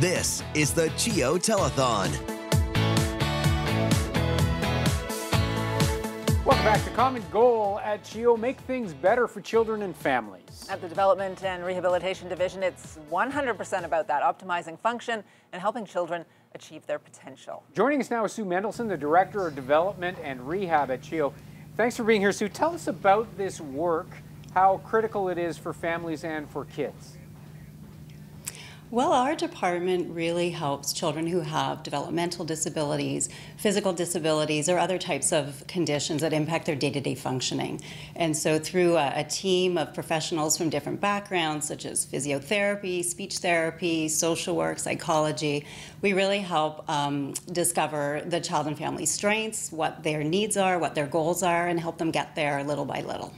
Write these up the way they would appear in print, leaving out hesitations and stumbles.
This is the CHEO Telethon. Welcome back. The common goal at CHEO: make things better for children and families. At the Development and Rehabilitation Division, it's 100% about that, optimizing function and helping children achieve their potential. Joining us now is Sue Mendelson, the Director of Development and Rehab at CHEO. Thanks for being here, Sue. Tell us about this work, how critical it is for families and for kids. Well, our department really helps children who have developmental disabilities, physical disabilities, or other types of conditions that impact their day-to-day functioning. And so through a team of professionals from different backgrounds, such as physiotherapy, speech therapy, social work, psychology, we really help discover the child and family strengths, what their needs are, what their goals are, and help them get there little by little.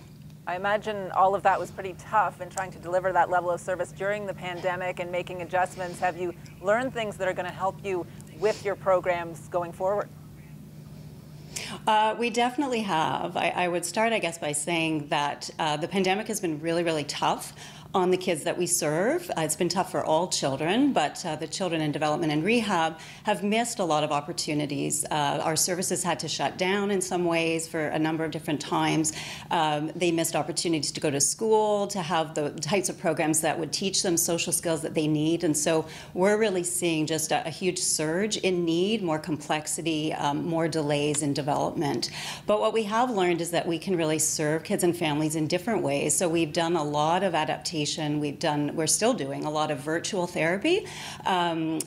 I imagine all of that was pretty tough in trying to deliver that level of service during the pandemic and making adjustments. Have you learned things that are going to help you with your programs going forward? We definitely have. I would start, I guess, by saying that the pandemic has been really, really tough on the kids that we serve. It's been tough for all children, but the children in development and rehab have missed a lot of opportunities. Our services had to shut down in some ways for a number of different times. They missed opportunities to go to school, to have the types of programs that would teach them social skills that they need. And so we're really seeing just a huge surge in need, more complexity, more delays in development. But what we have learned is that we can really serve kids and families in different ways. So we've done a lot of adaptation. We're still doing a lot of virtual therapy,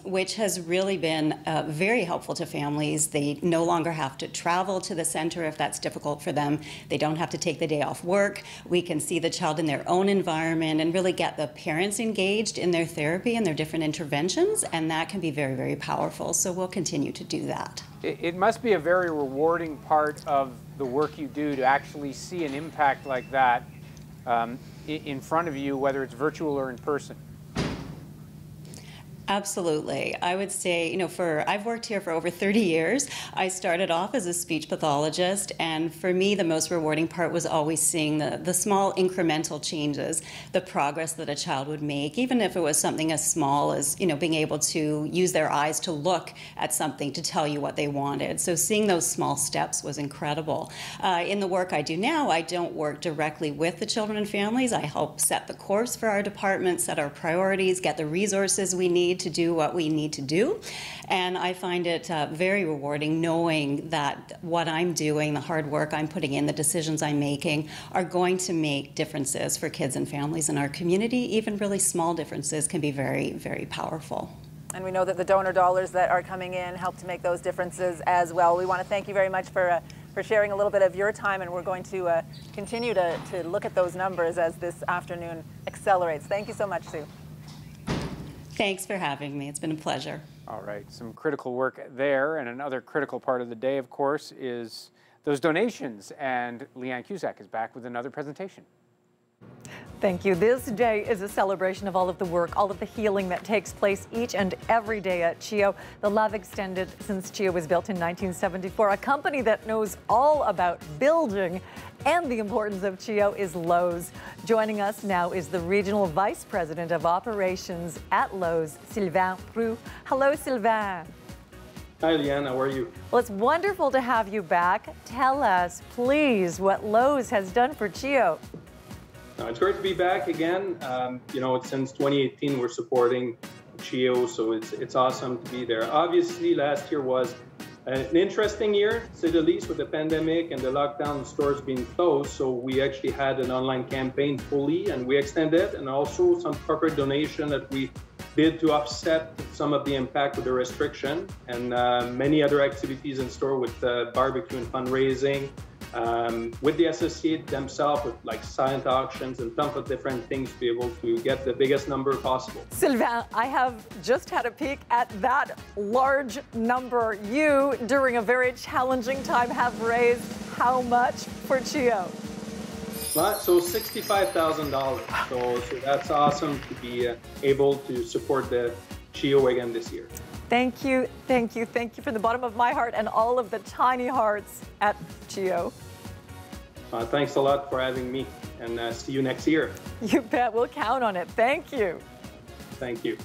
which has really been very helpful to families. They no longer have to travel to the center if that's difficult for them. They don't have to take the day off work. We can see the child in their own environment and really get the parents engaged in their therapy and their different interventions, and that can be very, very powerful. So we'll continue to do that. It must be a very rewarding part of the work you do to actually see an impact like that in front of you, whether it's virtual or in person. Absolutely. I would say, I've worked here for over 30 years. I started off as a speech pathologist, and for me, the most rewarding part was always seeing the small incremental changes, the progress that a child would make, even if it was something as small as, being able to use their eyes to look at something to tell you what they wanted. So seeing those small steps was incredible. In the work I do now, I don't work directly with the children and families. I help set the course for our department, set our priorities, get the resources we need to do what we need to do. And I find it very rewarding knowing that what I'm doing, the hard work I'm putting in, the decisions I'm making are going to make differences for kids and families in our community. Even really small differences can be very, very powerful. And we know that the donor dollars that are coming in help to make those differences as well. We want to thank you very much for sharing a little bit of your time, and we're going to continue to look at those numbers as this afternoon accelerates. Thank you so much, Sue. Thanks for having me. It's been a pleasure. All right, some critical work there, and another critical part of the day, of course, is those donations, and Leanne Cusack is back with another presentation. Thank you. This day is a celebration of all of the work, all of the healing that takes place each and every day at CHEO. The love extended since CHEO was built in 1974. A company that knows all about building and the importance of CHEO is Lowe's. Joining us now is the Regional Vice President of Operations at Lowe's, Sylvain Roux. Hello, Sylvain. Hi, Leanne. How are you? Well, it's wonderful to have you back. Tell us, please, what Lowe's has done for CHEO. It's great to be back again. Since 2018, we're supporting CHEO, so it's awesome to be there. Obviously, last year was an interesting year, to say the least, with the pandemic and the lockdown, stores being closed. So we actually had an online campaign fully, and we extended, and also some corporate donation that we did to offset some of the impact of the restriction, and many other activities in store with barbecue and fundraising. With the associate themselves, with like silent auctions and tons of different things to be able to get the biggest number possible. Sylvain, I have just had a peek at that large number. You, during a very challenging time, have raised how much for CHEO? So $65,000. So that's awesome to be able to support the CHEO again this year. Thank you, thank you, thank you from the bottom of my heart and all of the tiny hearts at CHEO. Thanks a lot for having me, and see you next year. You bet, we'll count on it. Thank you. Thank you.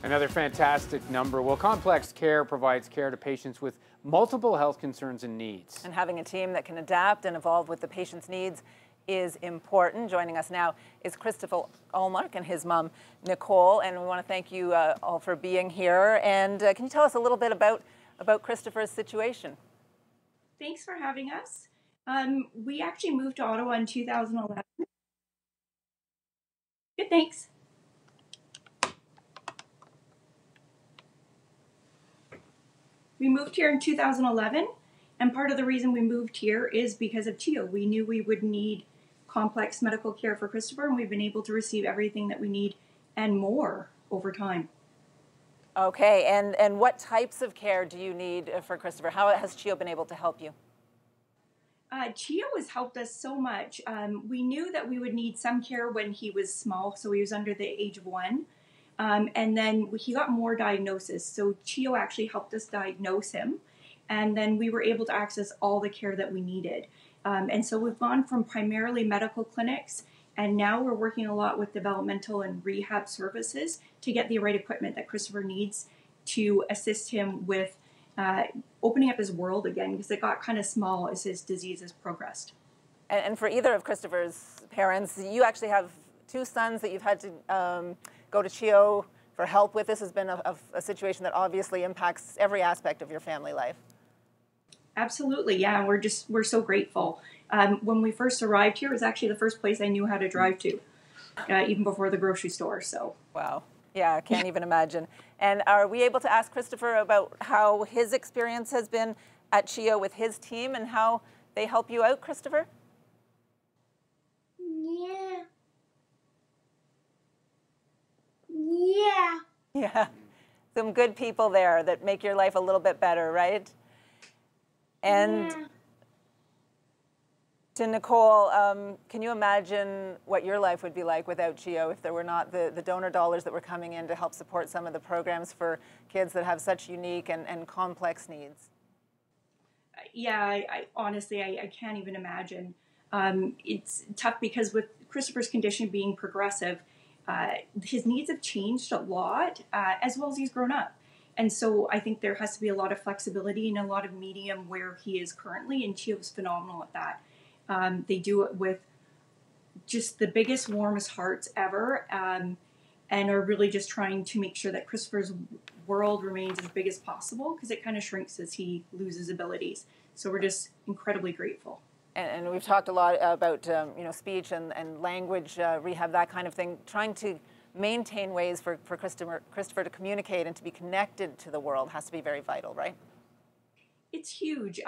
Another fantastic number. Well, complex care provides care to patients with multiple health concerns and needs. And having a team that can adapt and evolve with the patient's needs is important. Joining us now is Christopher Allmark and his mom, Nicole. And we want to thank you all for being here. And can you tell us a little bit about Christopher's situation? Thanks for having us. We actually moved to Ottawa in 2011. Good, thanks. We moved here in 2011, and part of the reason we moved here is because of CHEO. We knew we would need complex medical care for Christopher, and we've been able to receive everything that we need and more over time. Okay, and what types of care do you need for Christopher? How has CHEO been able to help you? CHEO has helped us so much. We knew that we would need some care when he was small, so he was under the age of 1. And then he got more diagnosis. So CHEO actually helped us diagnose him. And then we were able to access all the care that we needed. And so we've gone from primarily medical clinics, and now we're working a lot with developmental and rehab services to get the right equipment that Christopher needs to assist him with opening up his world again, because it got kind of small as his disease has progressed. And for either of Christopher's parents, you actually have 2 sons that you've had to go to CHEO for help with. This has been a situation that obviously impacts every aspect of your family life. Absolutely, yeah. We're so grateful. When we first arrived here, it was actually the first place I knew how to drive to, even before the grocery store. So wow, yeah, I can't even imagine. And are we able to ask Christopher about how his experience has been at CHEO with his team and how they help you out, Christopher? Yeah. Yeah, some good people there that make your life a little bit better, right? And to Nicole, can you imagine what your life would be like without CHEO if there were not the donor dollars that were coming in to help support some of the programs for kids that have such unique and complex needs? Yeah, I honestly, I can't even imagine. It's tough because with Christopher's condition being progressive, his needs have changed a lot, as well as he's grown up. And so I think there has to be a lot of flexibility and a lot of medium where he is currently, and CHEO is phenomenal at that. They do it with just the biggest, warmest hearts ever, and are really just trying to make sure that Christopher's world remains as big as possible, because it kind of shrinks as he loses abilities. So we're just incredibly grateful. And we've talked a lot about speech and language rehab, that kind of thing, trying to maintain ways for Christopher to communicate and to be connected to the world has to be very vital, right? It's huge.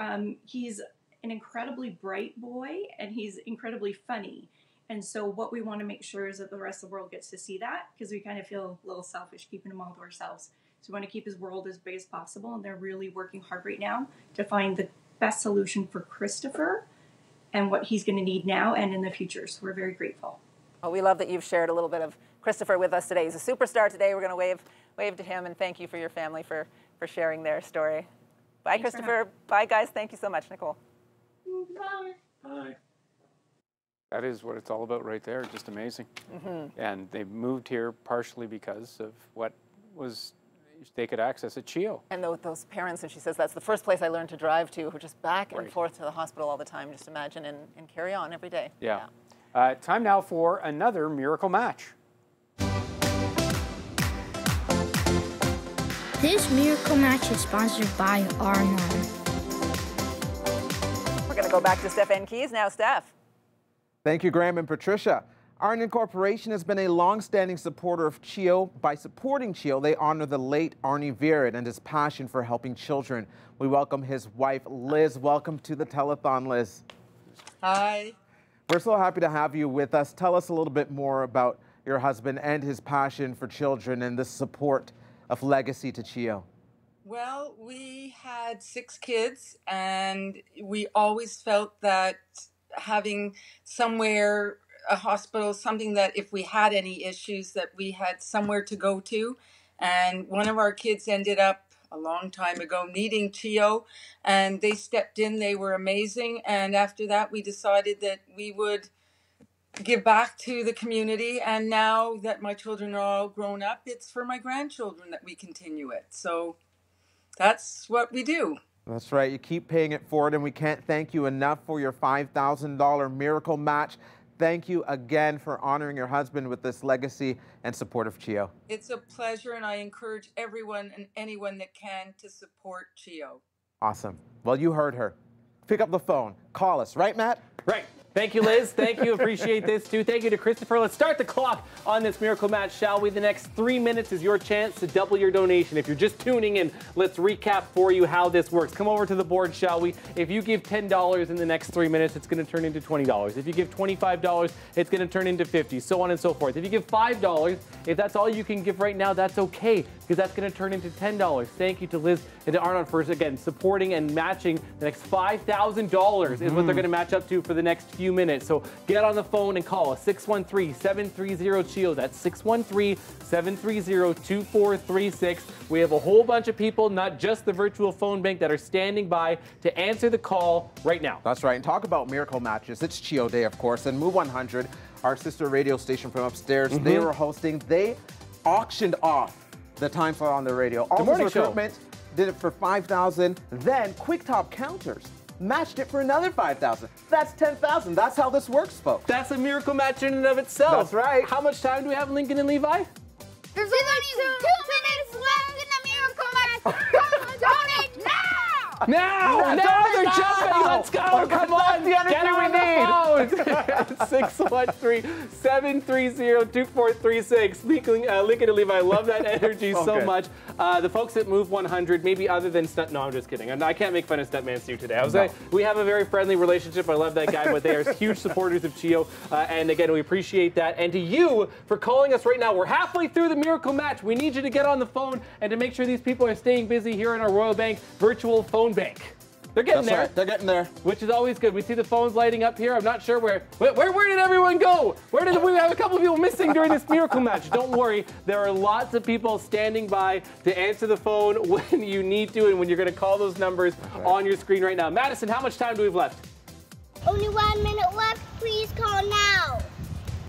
He's an incredibly bright boy, and he's incredibly funny. And so what we want to make sure is that the rest of the world gets to see that, because we kind of feel a little selfish keeping him all to ourselves. So we want to keep his world as big as possible, and they're really working hard right now to find the best solution for Christopher and what he's going to need now and in the future. So we're very grateful. Well, we love that you've shared a little bit of Christopher with us today. He's a superstar today. We're going to wave to him, and thank you for your family for sharing their story. Bye, Thanks, Christopher. Bye, guys. Thank you so much, Nicole. Bye. Bye. That is what it's all about right there. Just amazing. And they moved here partially because of what was they could access at CHEO. And those parents, and she says, that's the first place I learned to drive to, who are just back and forth to the hospital all the time. Just imagine and carry on every day. Yeah. Time now for another Miracle Match. This Miracle Match is sponsored by Arnon. We're going to go back to Steph N. Keys now. Steph. Thank you, Graham and Patricia. Arnon Corporation has been a long-standing supporter of CHEO. By supporting CHEO, they honor the late Arnie Virid and his passion for helping children. We welcome his wife, Liz. Welcome to the telethon, Liz. Hi. We're so happy to have you with us. Tell us a little bit more about your husband and his passion for children and the support of legacy to CHEO. Well, we had 6 kids, and we always felt that having somewhere, a hospital, something that if we had any issues, that we had somewhere to go to. And one of our kids ended up a long time ago needing CHEO, and they stepped in. They were amazing. And after that, we decided that we would give back to the community. And now that my children are all grown up, it's for my grandchildren that we continue it. So that's what we do. That's right. You keep paying it forward, and we can't thank you enough for your $5,000 miracle match. Thank you again for honoring your husband with this legacy and support of CHEO. It's a pleasure, and I encourage everyone and anyone that can to support CHEO. Awesome. Well, you heard her. Pick up the phone. Call us. Right, Matt? Right. Thank you, Liz. Thank you. Appreciate this, too. Thank you to Christopher. Let's start the clock on this miracle match, shall we? The next 3 minutes is your chance to double your donation. If you're just tuning in, let's recap for you how this works. Come over to the board, shall we? If you give $10 in the next 3 minutes, it's going to turn into $20. If you give $25, it's going to turn into $50, so on and so forth. If you give $5, if that's all you can give right now, that's okay, because that's going to turn into $10. Thank you to Liz and to Arnon for, again, supporting and matching the next $5,000 is what they're going to match up to for the next few minutes. So get on the phone and call us 613-730-CHEO. That's 613-730-2436. We have a whole bunch of people, not just the virtual phone bank, that are standing by to answer the call right now. That's right. And talk about miracle matches. It's CHEO Day, of course, and Move 100, our sister radio station from upstairs, they were hosting. They auctioned off the time slot on the radio. All this recruitment did it for $5,000. Then Quicktop Counters matched it for another $5,000. That's $10,000. That's how this works, folks. That's a miracle match in and of itself. That's right. How much time do we have, Lincoln and Levi? There's only 2 minutes left in the miracle match. Donate now! Now they're jumping. Let's go. Come on. Get her on the phone. 613-730-2436. Lincoln and Levi, I love that energy so much. The folks at Move 100, maybe other than Stunt, no, I'm just kidding. I can't make fun of Stuntman Stu today. I was like, we have a very friendly relationship. I love that guy, but they are huge supporters of CHEO. And again, we appreciate that. And to you for calling us right now. We're halfway through the miracle match. We need you to get on the phone and to make sure these people are staying busy here in our Royal Bank virtual phone bank. They're getting there. Right. They're getting there. Which is always good. We see the phones lighting up here. I'm not sure where did everyone go? We have a couple of people missing during this miracle match. Don't worry. There are lots of people standing by to answer the phone when you need to and when you're going to call those numbers on your screen right now. Madison, how much time do we have left? Only 1 minute left. Please call now.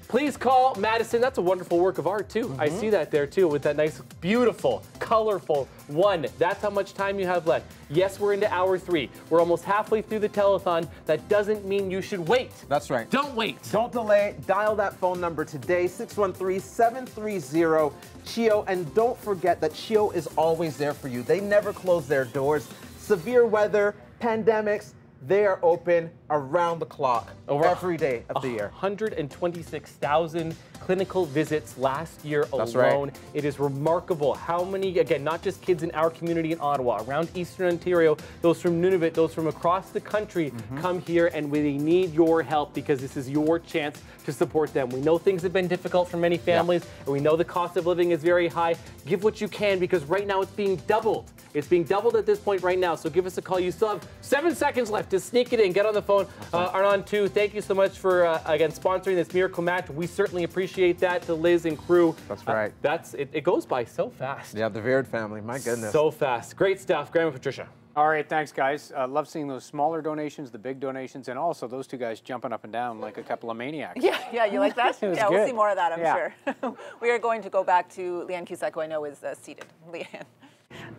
Please call Madison. That's a wonderful work of art, too. I see that there, too, with that nice, beautiful, colorful one. That's how much time you have left. Yes, we're into hour 3. We're almost halfway through the telethon. That doesn't mean you should wait. That's right. Don't wait. Don't delay. Dial that phone number today, 613-730-CHEO. And don't forget that CHEO is always there for you. They never close their doors. Severe weather, pandemics, they are open around the clock every day of the year. 126,000 clinical visits last year alone. That's right. It is remarkable how many, again, not just kids in our community in Ottawa, around Eastern Ontario, those from Nunavut, those from across the country come here, and we need your help because this is your chance to support them. We know things have been difficult for many families, and we know the cost of living is very high. Give what you can because right now it's being doubled. It's being doubled at this point right now, so give us a call. You still have 7 seconds left to sneak it in. Get on the phone. Arnon, too, thank you so much for, again, sponsoring this miracle match. We certainly appreciate that to Liz and crew. That's right. It goes by so fast. Yeah, the Veard family, my goodness. So fast. Great stuff. Graham and Patricia. All right, thanks, guys. Love seeing those smaller donations, the big donations, and also those two guys jumping up and down like a couple of maniacs. Yeah, you like that? It was yeah, good. We'll see more of that, I'm sure. We are going to go back to Leanne Cusack, who I know is seated. Leanne.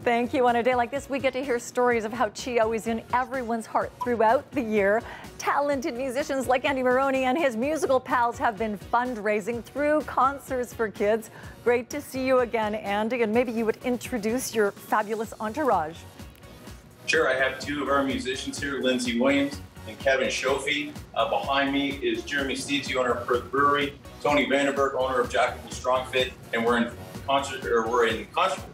Thank you. On a day like this, we get to hear stories of how CHEO is in everyone's heart throughout the year. Talented musicians like Andy Maroney and his musical pals have been fundraising through concerts for kids. Great to see you again, Andy, and maybe you would introduce your fabulous entourage. Sure, I have 2 of our musicians here, Lindsay Williams and Kevin Shofie. Behind me is Jeremy Steeds, the owner of Perth Brewery, Tony Vanderberg, owner of Jack and Strong Fit, and we're in Concert for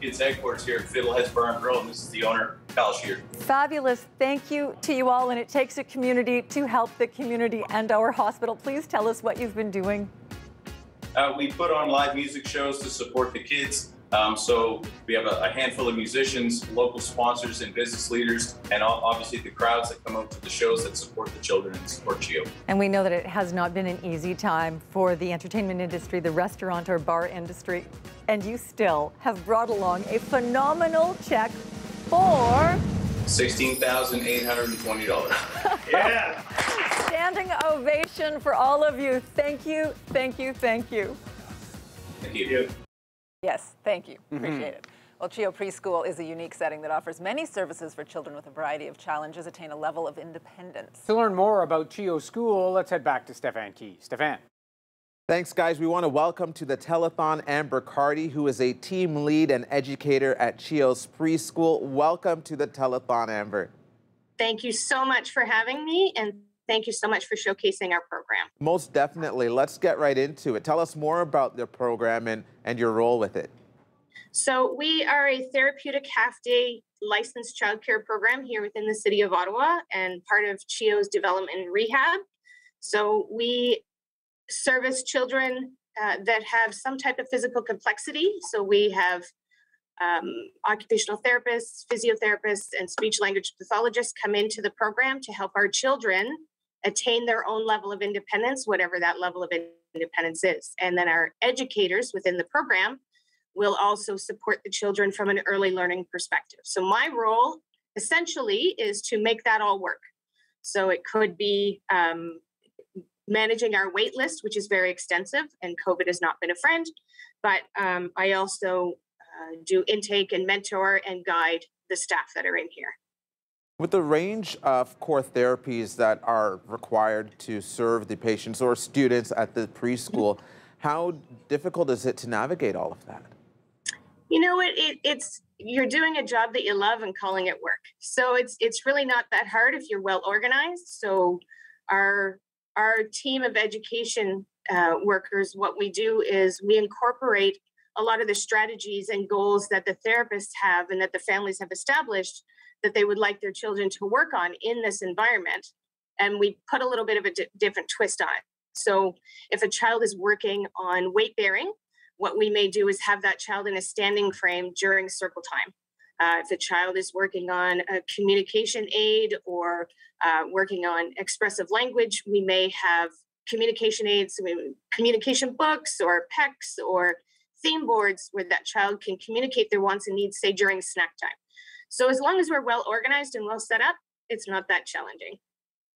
Kids headquarters here at Fiddleheads Bar and Grill, and this is the owner, Kyle Shear. Fabulous. Thank you to you all, and it takes a community to help the community and our hospital. Please tell us what you've been doing. We put on live music shows to support the kids. So we have a handful of musicians, local sponsors, and business leaders, and obviously the crowds that come out to the shows that support the children and support CHEO. And we know that it has not been an easy time for the entertainment industry, the restaurant or bar industry, and you still have brought along a phenomenal check for $16,820. Yeah! standing ovation for all of you. Thank you, thank you, thank you. Thank you. Yes, thank you. Appreciate it. Well, CHEO Preschool is a unique setting that offers many services for children with a variety of challenges attain a level of independence. To learn more about CHEO School, let's head back to Stefan Key. Stefan. Thanks, guys. We want to welcome to the telethon Amber Carty, who is a team lead and educator at CHEO's Preschool. Welcome to the telethon, Amber. Thank you so much for having me, and thank you so much for showcasing our program. Most definitely. Let's get right into it. Tell us more about the program and your role with it. So we are a therapeutic half-day licensed childcare program here within the city of Ottawa and part of CHEO's development and rehab. So we service children that have some type of physical complexity. So we have occupational therapists, physiotherapists, and speech language pathologists come into the program to help our children attain their own level of independence, whatever that level of independence is. And then our educators within the program will also support the children from an early learning perspective. So my role essentially is to make that all work. So it could be managing our wait list, which is very extensive, and COVID has not been a friend, but I also do intake and mentor and guide the staff that are in here. With the range of core therapies that are required to serve the patients or students at the preschool, how difficult is it to navigate all of that? You know, it's you're doing a job that you love and calling it work. So it's really not that hard if you're well organized. So our team of education workers, what we do is we incorporate a lot of the strategies and goals that the therapists have and that the families have established that they would like their children to work on in this environment. And we put a little bit of a different twist on it. So if a child is working on weight bearing, what we may do is have that child in a standing frame during circle time. If a child is working on a communication aid or working on expressive language, we may have communication aids, communication books or PECs or theme boards where that child can communicate their wants and needs, say, during snack time. So as long as we're well organized and well set up, it's not that challenging.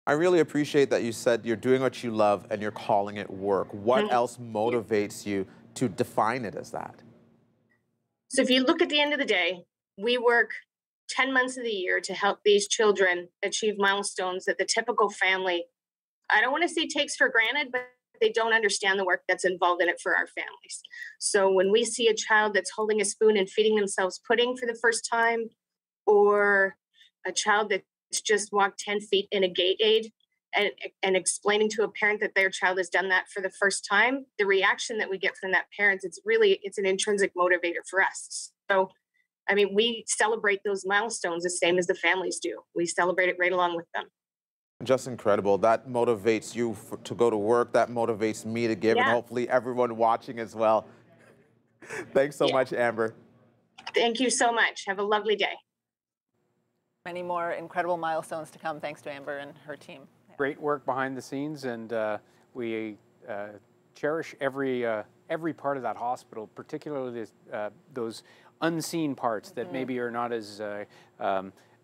I really appreciate that you said you're doing what you love and you're calling it work. What else motivates you to define it as that? So if you look at the end of the day, we work 10 months of the year to help these children achieve milestones that the typical family, I don't want to say takes for granted, but they don't understand the work that's involved in it for our families. So when we see a child that's holding a spoon and feeding themselves pudding for the first time, or a child that's just walked 10 feet in a gait aid and explaining to a parent that their child has done that for the first time, the reaction that we get from that parent, it's an intrinsic motivator for us. So, I mean, we celebrate those milestones the same as the families do. We celebrate it right along with them. Just incredible. That motivates you to go to work. That motivates me to give, and hopefully everyone watching as well. Thanks so much, Amber. Thank you so much. Have a lovely day. Many more incredible milestones to come, thanks to Amber and her team. Great work behind the scenes, and we cherish every part of that hospital, particularly those unseen parts that maybe are not as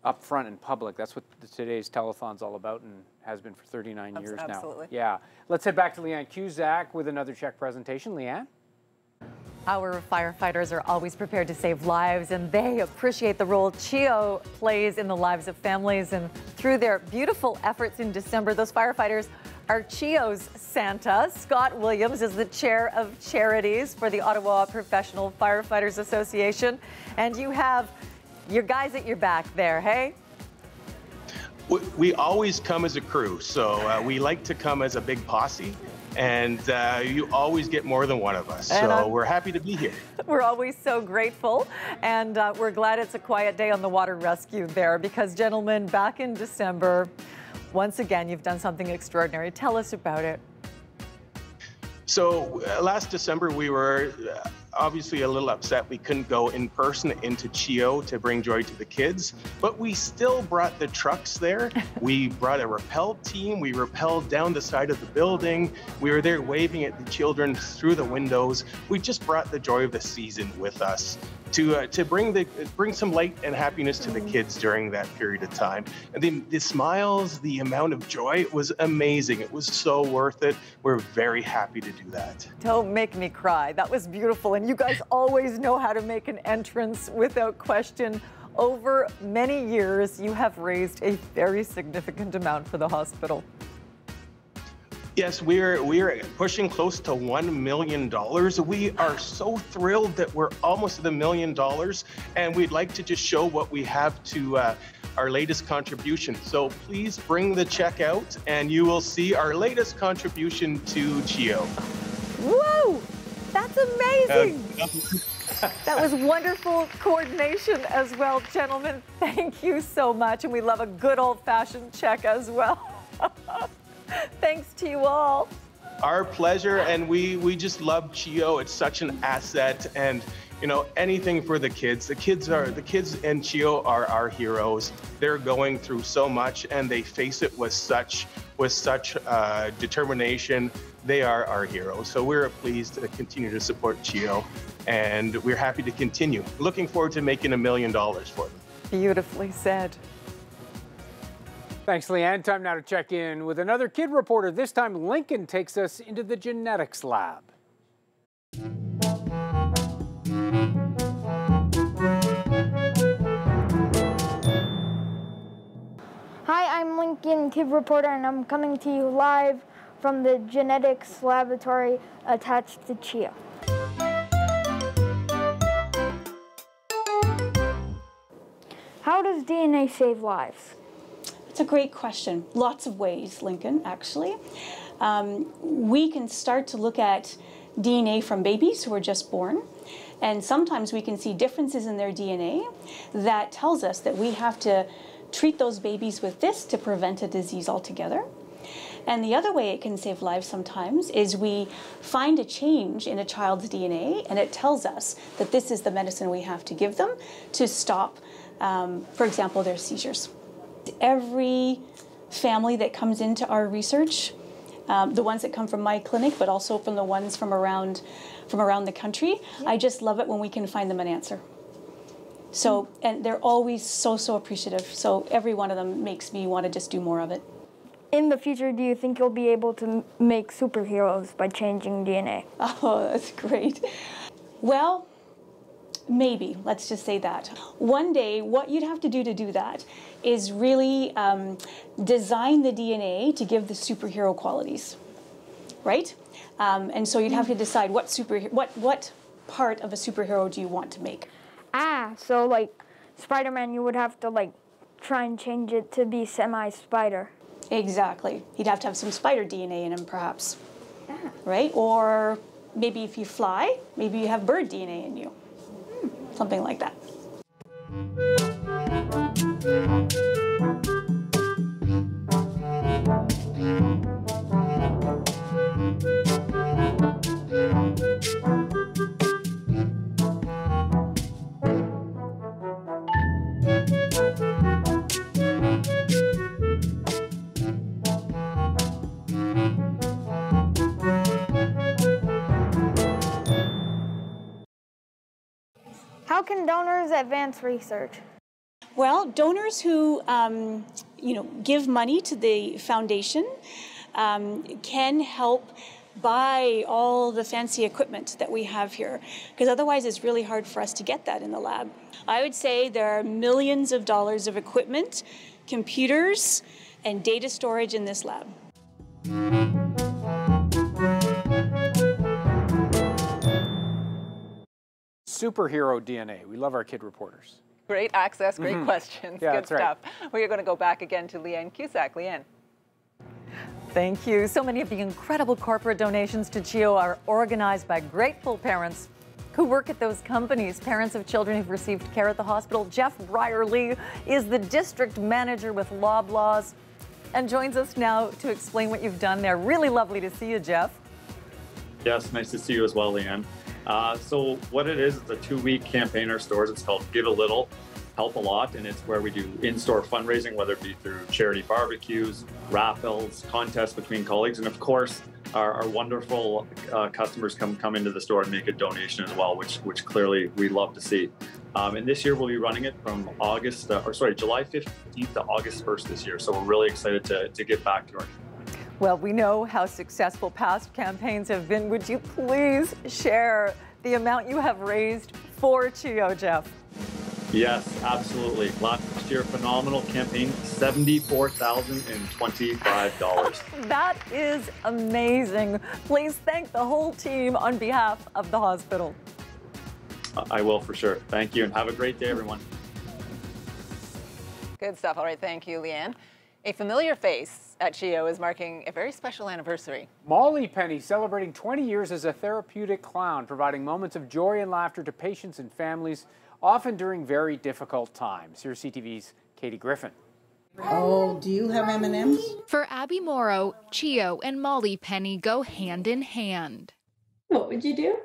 up front in public. That's what today's telethon's all about and has been for 39 years now. Absolutely. Yeah. Let's head back to Leanne Cusack with another Check presentation. Leanne? Our firefighters are always prepared to save lives, and they appreciate the role CHEO plays in the lives of families. And through their beautiful efforts in December, those firefighters are CHEO's Santa. Scott Williams is the chair of charities for the Ottawa Professional Firefighters Association. And you have your guys at your back there, hey? We always come as a crew, so we like to come as a big posse. And you always get more than one of us. So we're happy to be here. We're always so grateful. And we're glad it's a quiet day on the water rescue there because, gentlemen, back in December, once again, you've done something extraordinary. Tell us about it. So last December, we were obviously a little upset we couldn't go in person into CHEO to bring joy to the kids, but we still brought the trucks there. We brought a rappel team. We rappelled down the side of the building. We were there waving at the children through the windows. We just brought the joy of the season with us to bring some light and happiness to the kids during that period of time. And the smiles, the amount of joy, it was amazing. It was so worth it. We're very happy to do that. Don't make me cry. That was beautiful. And you guys always know how to make an entrance without question. Over many years, you have raised a very significant amount for the hospital. Yes, we're pushing close to $1 million. We are so thrilled that we're almost at $1 million, and we'd like to just show what we have to our latest contribution. So please bring the check out, and you will see our latest contribution to CHEO. Whoa, that's amazing. That was wonderful coordination as well, gentlemen. Thank you so much, and we love a good old-fashioned check as well. Thanks to you all. Our pleasure, and we just love CHEO. It's such an asset, and you know, anything for the kids. The kids in CHEO are our heroes. They're going through so much, and they face it with such determination. They are our heroes. So we're pleased to continue to support CHEO, and we're happy to continue. Looking forward to making $1 million for them. Beautifully said. Thanks, Leanne. Time now to check in with another kid reporter. This time, Lincoln takes us into the genetics lab. Hi, I'm Lincoln, kid reporter, and I'm coming to you live from the genetics laboratory attached to CHEO. How does DNA save lives? It's a great question. Lots of ways, Lincoln, actually. We can start to look at DNA from babies who are just born, and sometimes we can see differences in their DNA that tells us that we have to treat those babies with this to prevent a disease altogether. And the other way it can save lives sometimes is we find a change in a child's DNA, and it tells us that this is the medicine we have to give them to stop, for example, their seizures. Every family that comes into our research, the ones that come from my clinic, but also from the ones from around the country, I just love it when we can find them an answer. So, and they're always so appreciative. So every one of them makes me want to just do more of it. In the future, do you think you'll be able to make superheroes by changing DNA? Oh, that's great. Well, maybe, let's just say that. One day, what you'd have to do that is really design the DNA to give the superhero qualities, right? And so you'd have to decide what part of a superhero do you want to make. So like Spider-Man, you would have to like try and change it to be semi-spider. Exactly. He'd have to have some spider DNA in him, perhaps. Yeah. Right? Or maybe if you fly, maybe you have bird DNA in you. Something like that. How can donors advance research? Well, donors who give money to the foundation can help buy all the fancy equipment that we have here, because otherwise it's really hard for us to get that in the lab. I would say there are millions of dollars of equipment, computers, and data storage in this lab. Superhero DNA. We love our kid reporters. Great access, great questions, Yeah, good that's right. stuff. We are going to go back again to Leanne Cusack. Leanne. Thank you. So many of the incredible corporate donations to CHEO are organized by grateful parents who work at those companies, parents of children who've received care at the hospital. Jeff Brierly is the district manager with Loblaws and joins us now to explain what you've done there. Really lovely to see you, Jeff. Yes, nice to see you as well, Leanne. So what it is, it's a 2-week campaign in our stores. It's called Give a Little, Help a Lot, and it's where we do in-store fundraising, whether it be through charity barbecues, raffles, contests between colleagues, and of course, our wonderful customers come into the store and make a donation as well, which clearly we love to see. And this year we'll be running it from July 15th to August 1st this year. So we're really excited to get back to our. Well, we know how successful past campaigns have been. Would you please share the amount you have raised for CHEO, Jeff? Yes, absolutely. Last year, phenomenal campaign, $74,025. That is amazing. Please thank the whole team on behalf of the hospital. I will for sure. Thank you, and have a great day, everyone. Good stuff. All right, thank you, Leanne. A familiar face at CHEO is marking a very special anniversary. Molly Penny celebrating 20 years as a therapeutic clown, providing moments of joy and laughter to patients and families, often during very difficult times. Here's CTV's Katie Griffin. Oh, do you have M&Ms? For Abby Morrow, CHEO and Molly Penny go hand in hand. What would you do?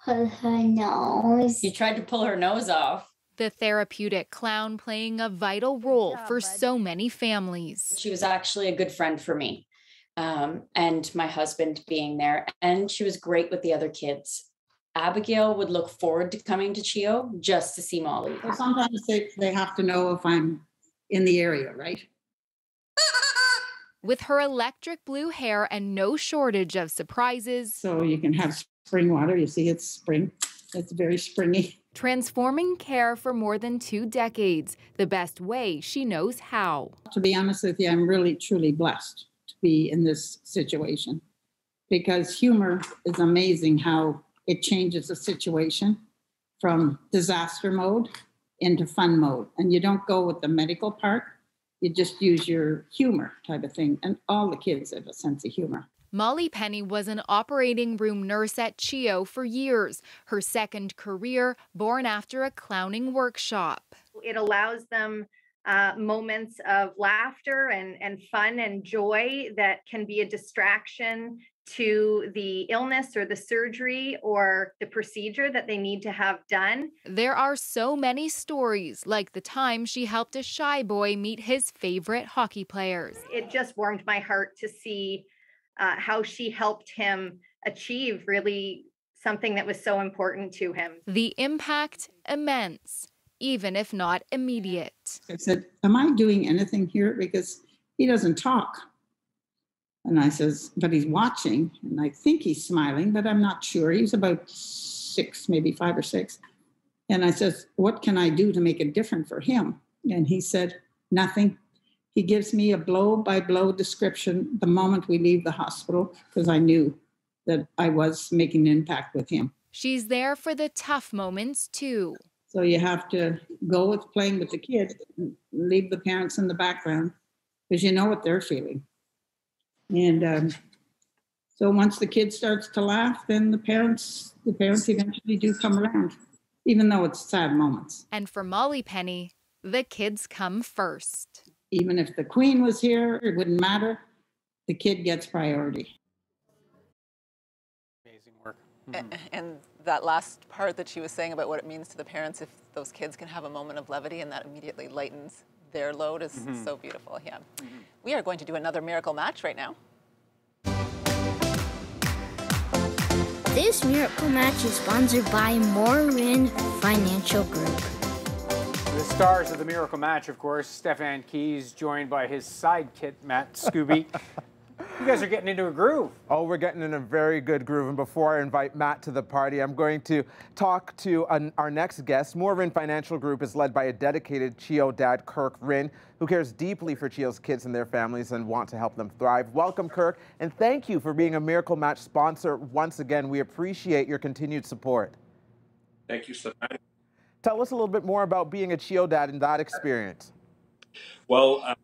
Pull her nose. You tried to pull her nose off. The therapeutic clown playing a vital role for so many families. She was actually a good friend for me, and my husband being there, and she was great with the other kids. Abigail would look forward to coming to CHEO just to see Molly. Well, sometimes they have to know if I'm in the area, right? With her electric blue hair and no shortage of surprises. So you can have spring water. You see, it's spring. It's very springy. Transforming care for more than 2 decades, the best way she knows how. To be honest with you, I'm really, truly blessed to be in this situation, because humor is amazing how it changes a situation from disaster mode into fun mode. And you don't go with the medical part, you just use your humor type of thing. And all the kids have a sense of humor. Molly Penny was an operating room nurse at CHEO for years, her second career born after a clowning workshop. It allows them moments of laughter and fun and joy that can be a distraction to the illness or the surgery or the procedure that they need to have done. There are so many stories, like the time she helped a shy boy meet his favorite hockey players. It just warmed my heart to see how she helped him achieve really something that was so important to him. The impact immense, even if not immediate. I said, am I doing anything here? Because he doesn't talk. And I says, but he's watching, and I think he's smiling, but I'm not sure. He's about 6, maybe 5 or 6. And I says, what can I do to make it different for him? And he said, nothing. He gives me a blow-by-blow description the moment we leave the hospital, because I knew that I was making an impact with him. She's there for the tough moments, too. So you have to go with playing with the kid, and leave the parents in the background, because you know what they're feeling. And so once the kid starts to laugh, then the parents eventually do come around, even though it's sad moments. And for Molly Penny, the kids come first. Even if the queen was here, it wouldn't matter. The kid gets priority. Amazing work. And that last part that she was saying about what it means to the parents if those kids can have a moment of levity and that immediately lightens their load is so beautiful. Yeah. We are going to do another miracle match right now. This miracle match is sponsored by Morin Financial Group. The stars of the miracle match, of course, Stefan Keys, joined by his sidekick, Matt Scooby. You guys are getting into a groove. Oh, we're getting in a very good groove. And before I invite Matt to the party, I'm going to talk to our next guest. Morin Financial Group is led by a dedicated CHEO dad, Kirk Rinn, who cares deeply for CHEO's kids and their families and want to help them thrive. Welcome, Kirk, and thank you for being a Miracle Match sponsor once again. We appreciate your continued support. Thank you, Stefan. Tell us a little bit more about being a CHEO dad and that experience. Well,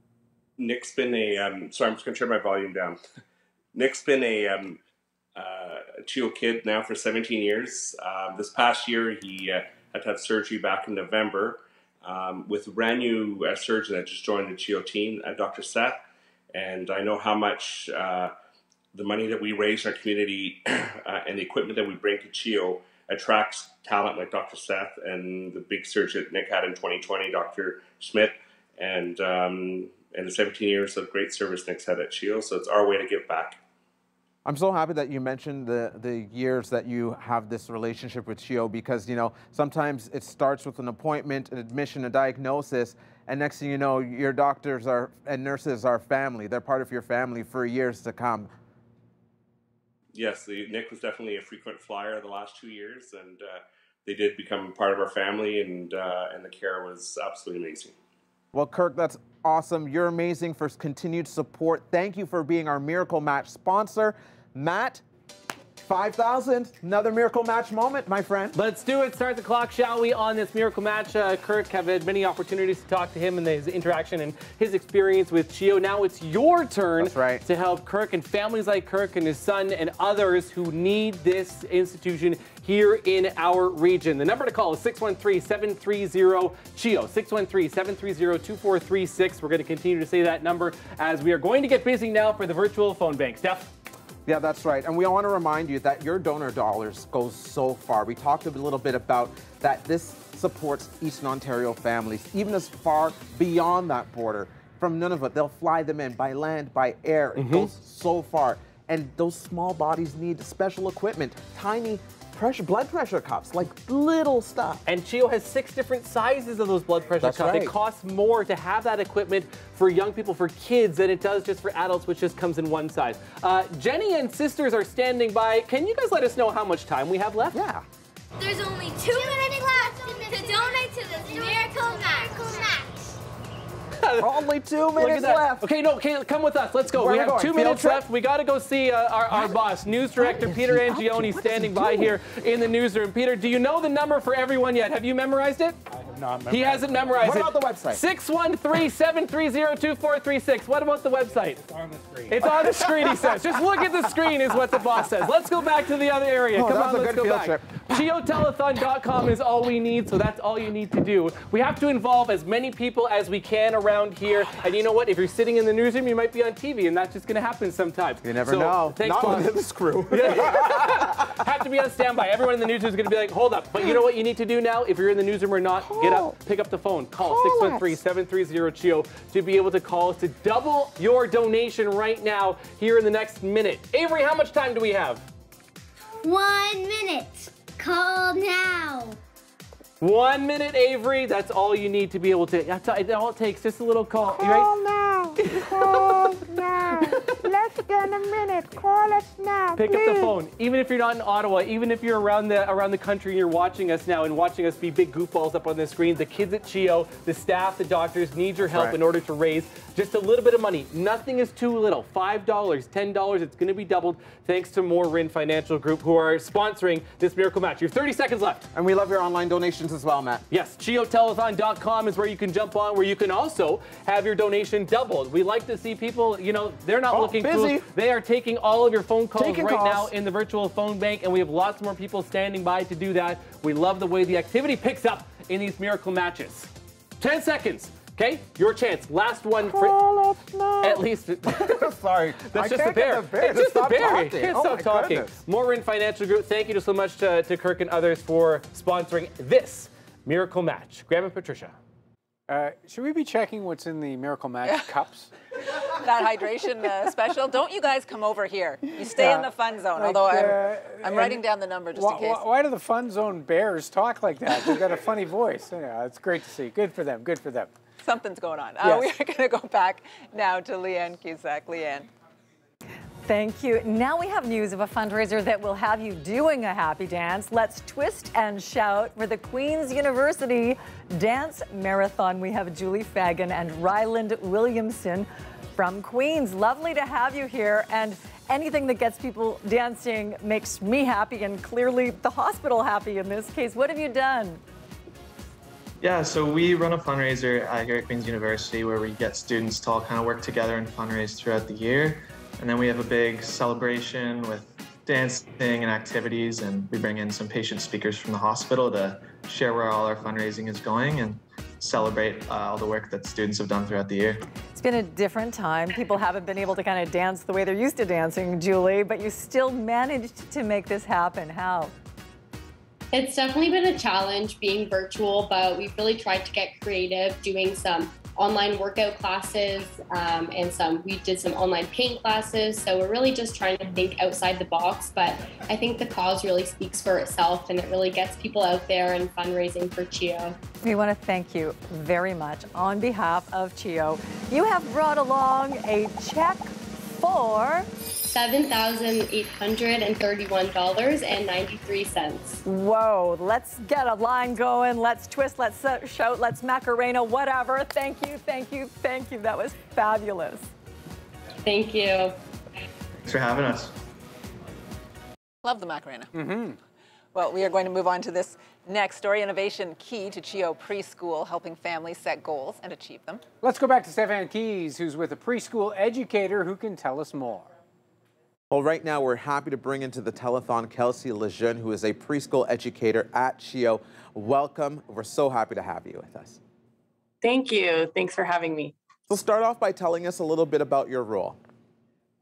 Nick's been a, sorry, I'm just going to turn my volume down. Nick's been a CHEO kid now for 17 years. This past year, he had to have surgery back in November with a brand new surgeon that just joined the CHEO team, Dr. Seth. And I know how much the money that we raise in our community and the equipment that we bring to CHEO attracts talent like Dr. Seth and the big surge that Nick had in 2020, Dr. Schmidt, and the 17 years of great service Nick's had at CHEO. So it's our way to give back. I'm so happy that you mentioned the years that you have this relationship with CHEO, because, you know, sometimes it starts with an appointment, an admission, a diagnosis, and next thing you know, your doctors and nurses are family. They're part of your family for years to come. Yes, Nick was definitely a frequent flyer the last 2 years, and they did become part of our family, and the care was absolutely amazing. Well, Kirk, that's awesome. You're amazing for continued support. Thank you for being our Miracle Match sponsor. Matt, 5,000, another Miracle Match moment, my friend. Let's do it. Start the clock, shall we, on this Miracle Match. Kirk, have had many opportunities to talk to him and his interaction and his experience with CHEO. Now it's your turn to help Kirk and families like Kirk and his son and others who need this institution here in our region. The number to call is 613-730-CHEO, 613-730-2436. We're going to continue to say that number as we are going to get busy now for the virtual phone bank. Steph? Yeah, that's right. And we want to remind you that your donor dollars go so far. We talked a little bit about that this supports Eastern Ontario families, even as far beyond that border. From Nunavut, they'll fly them in by land, by air. It goes so far. And those small bodies need special equipment, tiny blood pressure cuffs, like little stuff. And CHEO has 6 different sizes of those blood pressure cuffs. It costs more to have that equipment for young people, for kids, than it does just for adults, which just comes in one size. Jenny and sisters are standing by. Can you guys let us know how much time we have left? Yeah. There's only 2 minutes left to donate to this Miracle Match. Only 2 minutes left. Okay, come with us. Let's go. Where we are we have going? 2 minutes left. We got to go see our boss, news director Peter Angione, standing by here in the newsroom. Peter, do you know the number for everyone yet? Have you memorized it? I have not memorized it. He hasn't memorized it. What about the website? 613-730-2436. What about the website? It's on the screen. It's on the screen, he says. Just look at the screen is what the boss says. Let's go back to the other area. Come on, let's go back. CHEOTelethon.com is all we need, so that's all you need to do. We have to involve as many people as we can around here. And you know what? If you're sitting in the newsroom, you might be on TV, and that's just going to happen sometimes. You never know. Thanks, Not boss. with this crew. Have to be on standby. Everyone in the newsroom is going to be like, hold up. But you know what you need to do now? If you're in the newsroom or not, get up, pick up the phone. Call 613-730-CHEO to be able to call us to double your donation right now here in the next minute. Avery, how much time do we have? 1 minute. Call now. 1 minute, Avery. That's all you need to be able to. That's all it takes. Just a little call. Call now. Call now. Less than a minute. Call us now. Pick up the phone. Even if you're not in Ottawa, even if you're around the country and you're watching us now and watching us be big goofballs up on the screen, the kids at CHEO, the staff, the doctors need your help in order to raise just a little bit of money. Nothing is too little. $5, $10, it's going to be doubled thanks to Morin Financial Group, who are sponsoring this Miracle Match. You have 30 seconds left. And we love your online donations as well, Matt. Yes, CHEOTelethon.com is where you can jump on, where you can also have your donation doubled. We like to see people, you know, they're not looking busy. Cool. They are taking all of your phone calls now in the virtual phone bank, and we have lots more people standing by to do that. We love the way the activity picks up in these Miracle Matches. 10 seconds. Okay, your chance. Last one for at least. Sorry, that's just a bear. It's just a bear. Can't stop talking. Morin Financial Group. Thank you so much to Kirk and others for sponsoring this Miracle Match. Graham and Patricia. Should we be checking what's in the Miracle Match cups? That hydration special. Don't you guys come over here. You stay in the fun zone. Like, although I'm writing down the number just in case. Why do the fun zone bears talk like that? They've got a funny voice. Yeah, it's great to see. Good for them. Good for them. Something's going on. Yes. We are going to go back now to Leanne Cusack. Leanne. Thank you. Now we have news of a fundraiser that will have you doing a happy dance. Let's twist and shout for the Queen's University Dance Marathon. We have Julie Fagan and Ryland Williamson from Queen's. Lovely to have you here. And anything that gets people dancing makes me happy, and clearly the hospital happy in this case. What have you done? Yeah, so we run a fundraiser here at Queen's University where we get students to all kind of work together and fundraise throughout the year. And then we have a big celebration with dancing and activities, and we bring in some patient speakers from the hospital to share where all our fundraising is going and celebrate all the work that students have done throughout the year. It's been a different time. People haven't been able to kind of dance the way they're used to dancing, Julie, but you still managed to make this happen. How? It's definitely been a challenge being virtual, but we've really tried to get creative, doing some online workout classes and we did some online paint classes. So we're really just trying to think outside the box, but I think the cause really speaks for itself and it really gets people out there and fundraising for CHEO. We want to thank you very much on behalf of CHEO. You have brought along a check for $7,831.93. Whoa, let's get a line going. Let's twist, let's shout, let's Macarena, whatever. Thank you, thank you, thank you. That was fabulous. Thank you. Thanks for having us. Love the Macarena. Well, we are going to move on to this next story, innovation key to CHEO preschool, helping families set goals and achieve them. Let's go back to Stefan Keys, who's with a preschool educator who can tell us more. Well, right now we're happy to bring into the telethon Kelsey Lejeune, who is a preschool educator at CHEO. Welcome. We're so happy to have you with us. Thank you. Thanks for having me. So start off by telling us a little bit about your role.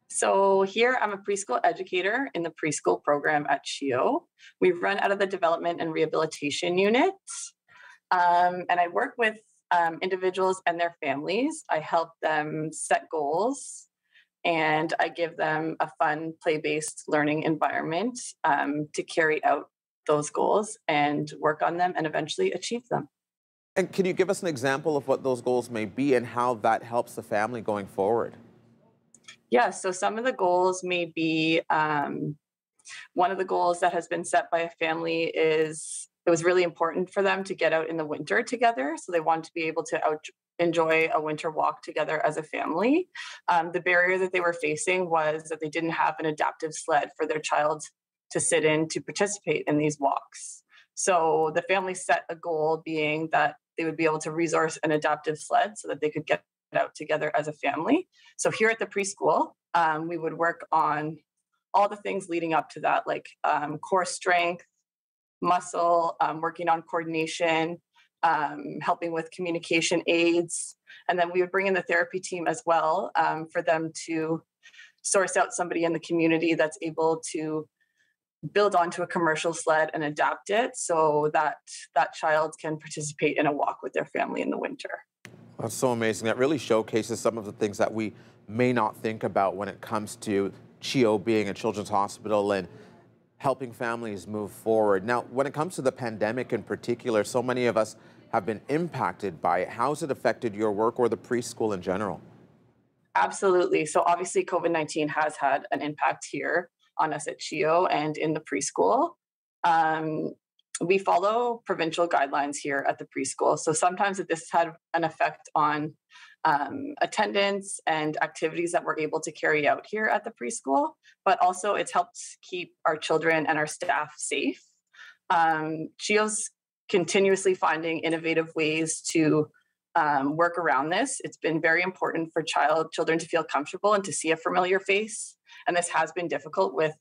So here I'm a preschool educator in the preschool program at CHEO. We run out of the development and rehabilitation unit. And I work with individuals and their families. I help them set goals and I give them a fun play-based learning environment to carry out those goals and work on them and eventually achieve them. And can you give us an example of what those goals may be and how that helps the family going forward? Yeah, so some of the goals may be, one of the goals that has been set by a family is it was really important for them to get out in the winter together. So they want to be able to enjoy a winter walk together as a family. The barrier that they were facing was that they didn't have an adaptive sled for their child to sit in to participate in these walks. So the family set a goal being that they would be able to resource an adaptive sled so that they could get out together as a family. So here at the preschool, we would work on all the things leading up to that, like core strength, muscle, working on coordination, helping with communication aids. And then we would bring in the therapy team as well for them to source out somebody in the community that's able to build onto a commercial sled and adapt it so that that child can participate in a walk with their family in the winter. That's so amazing. That really showcases some of the things that we may not think about when it comes to CHEO being a children's hospital and helping families move forward. Now, when it comes to the pandemic in particular, so many of us have been impacted by it. How has it affected your work or the preschool in general? Absolutely. So obviously COVID-19 has had an impact here on us at CHEO and in the preschool. We follow provincial guidelines here at the preschool. So sometimes this has had an effect on attendance and activities that we're able to carry out here at the preschool, but also it's helped keep our children and our staff safe. CHEO's continuously finding innovative ways to work around this. It's been very important for children to feel comfortable and to see a familiar face. And this has been difficult with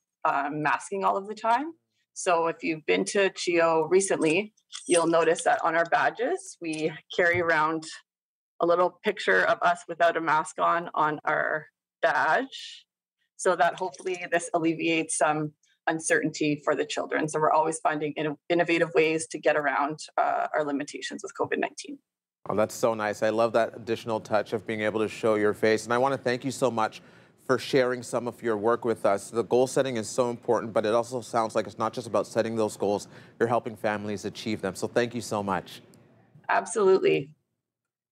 masking all of the time. So if you've been to CHEO recently, you'll notice that on our badges, we carry around a little picture of us without a mask on our badge, so that hopefully this alleviates some uncertainty for the children. So we're always finding innovative ways to get around our limitations with COVID-19. Oh, that's so nice. I love that additional touch of being able to show your face. And I want to thank you so much for sharing some of your work with us. The goal setting is so important, but it also sounds like it's not just about setting those goals, you're helping families achieve them. So thank you so much. Absolutely.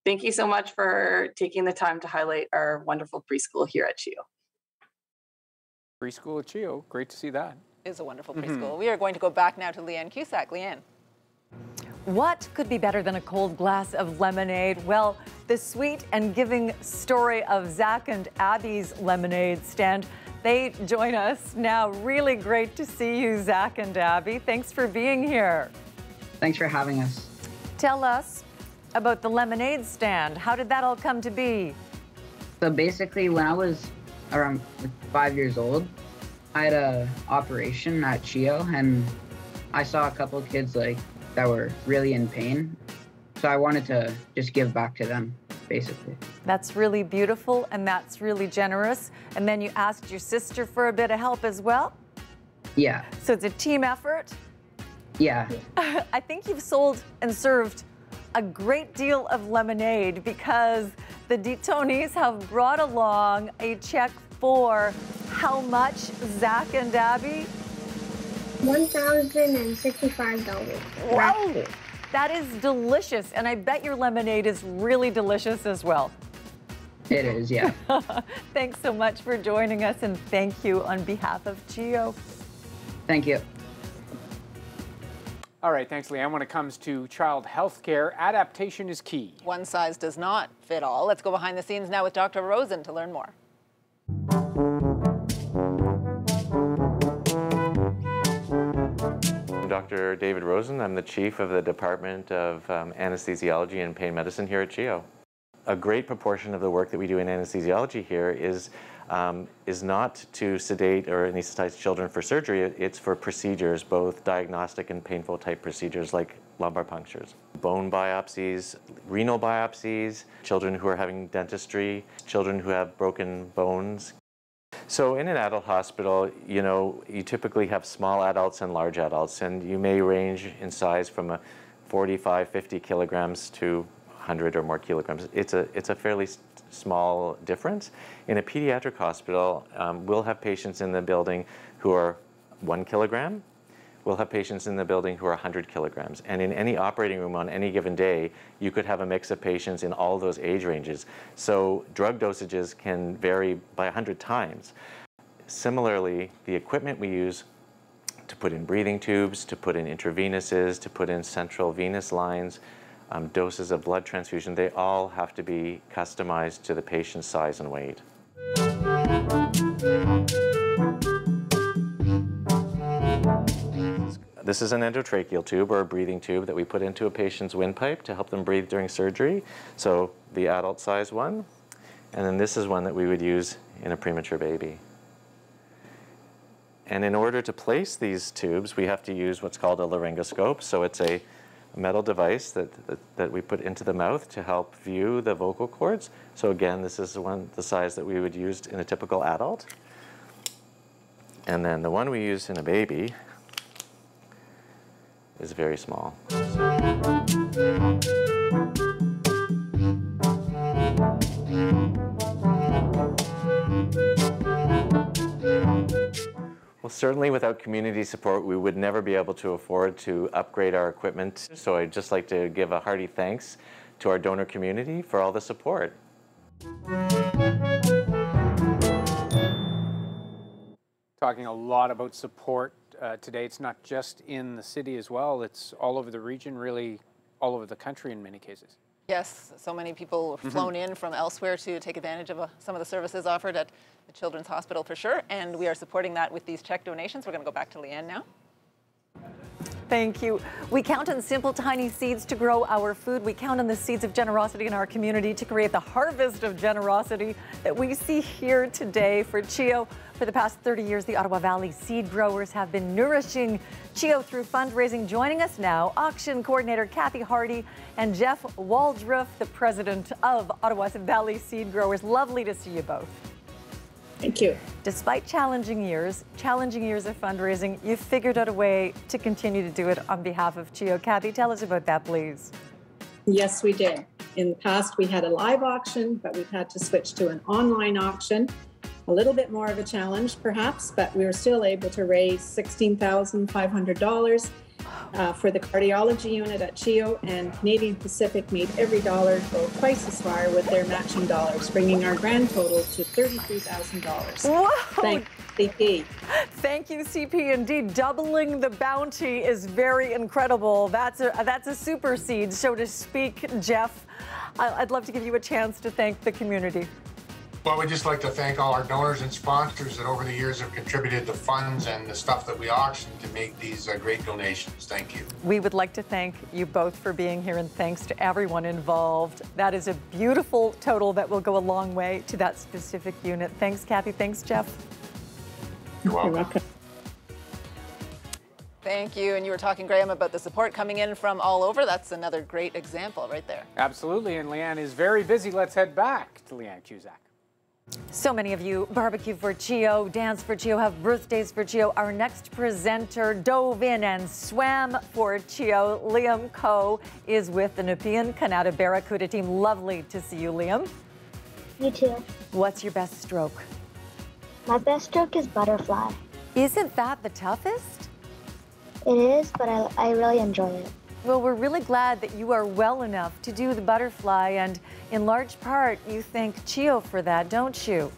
Thank you so much for taking the time to highlight our wonderful preschool here at CHEO. Preschool at CHEO, great to see that. It is a wonderful preschool. We are going to go back now to Leanne Cusack. Leanne. What could be better than a cold glass of lemonade? Well, the sweet and giving story of Zach and Abby's lemonade stand. They join us now. Really great to see you, Zach and Abby. Thanks for being here. Thanks for having us. Tell us about the lemonade stand. How did that all come to be? So basically, when I was around 5 years old, I had an operation at CHEO, and I saw a couple of kids that were really in pain. So I wanted to just give back to them, basically. That's really beautiful, and that's really generous. And then you asked your sister for a bit of help as well? Yeah. So it's a team effort? Yeah. I think you've sold and served a great deal of lemonade because the Detonis have brought along a check for how much, Zach and Abby? $1,065. Wow! That is delicious, and I bet your lemonade is really delicious as well. It is, yeah. Thanks so much for joining us, and thank you on behalf of CHEO. Thank you. All right, thanks, Leanne. When it comes to child health care, adaptation is key. One size does not fit all. Let's go behind the scenes now with Dr. Rosen to learn more. I'm Dr. David Rosen. I'm the chief of the Department of Anesthesiology and Pain Medicine here at CHEO. A great proportion of the work that we do in anesthesiology here is not to sedate or anesthetize children for surgery. It's for procedures, both diagnostic and painful type procedures like lumbar punctures, bone biopsies, renal biopsies, children who are having dentistry, children who have broken bones. So in an adult hospital, you typically have small adults and large adults, and you may range in size from 45, 50 kilograms to 100 or more kilograms. It's a fairly small difference. In a pediatric hospital, we'll have patients in the building who are 1 kilogram. We'll have patients in the building who are 100 kilograms. And in any operating room on any given day, you could have a mix of patients in all those age ranges. So drug dosages can vary by 100 times. Similarly, the equipment we use to put in breathing tubes, to put in intravenous's, to put in central venous lines, doses of blood transfusion, they all have to be customized to the patient's size and weight. This is an endotracheal tube or a breathing tube that we put into a patient's windpipe to help them breathe during surgery. So the adult size one, and then this is one that we would use in a premature baby. And in order to place these tubes, we have to use what's called a laryngoscope. So it's a metal device that we put into the mouth to help view the vocal cords. So again, this is the size that we would use in a typical adult. And then the one we use in a baby is very small. Well, certainly without community support, we would never be able to afford to upgrade our equipment. So I'd just like to give a hearty thanks to our donor community for all the support. Talking a lot about support today. It's not just in the city as well. It's all over the region, really all over the country in many cases. Yes, so many people have flown in from elsewhere to take advantage of some of the services offered at the Children's Hospital for sure, and we are supporting that with these check donations. We're going to go back to Leanne now. Thank you. We count on simple, tiny seeds to grow our food. We count on the seeds of generosity in our community to create the harvest of generosity that we see here today for CHEO. For the past 30 years, the Ottawa Valley seed growers have been nourishing CHEO through fundraising. Joining us now, auction coordinator Kathy Hardy and Jeff Waldruff, the president of Ottawa Valley Seed Growers. Lovely to see you both. Thank you. Despite challenging years of fundraising, you've figured out a way to continue to do it on behalf of CHEO. Kathy, tell us about that, please. Yes, we did. In the past, we had a live auction, but we've had to switch to an online auction. A little bit more of a challenge, perhaps, but we were still able to raise $16,500 for the cardiology unit at CHEO, and Canadian Pacific made every dollar go twice as far with their matching dollars, bringing our grand total to $33,000. Whoa! Thank you, CP. Thank you, CP. Indeed, doubling the bounty is very incredible. That's a super seed, so to speak. Jeff, I'd love to give you a chance to thank the community. Well, we'd just like to thank all our donors and sponsors that over the years have contributed the funds and the stuff that we auction to make these great donations. Thank you. We would like to thank you both for being here, and thanks to everyone involved. That is a beautiful total that will go a long way to that specific unit. Thanks, Kathy. Thanks, Jeff. You're welcome. Thank you. And you were talking, Graham, about the support coming in from all over. That's another great example right there. Absolutely. And Leanne is very busy. Let's head back to Leanne Cusack. So many of you barbecue for CHEO, dance for CHEO, have birthdays for CHEO. Our next presenter dove in and swam for CHEO. Liam Coe is with the Nepean Kanata Barracuda team. Lovely to see you, Liam. You too. What's your best stroke? My best stroke is butterfly. Isn't that the toughest? It is, but I really enjoy it. Well, we're really glad that you are well enough to do the butterfly, and in large part, you thank CHEO for that, don't you?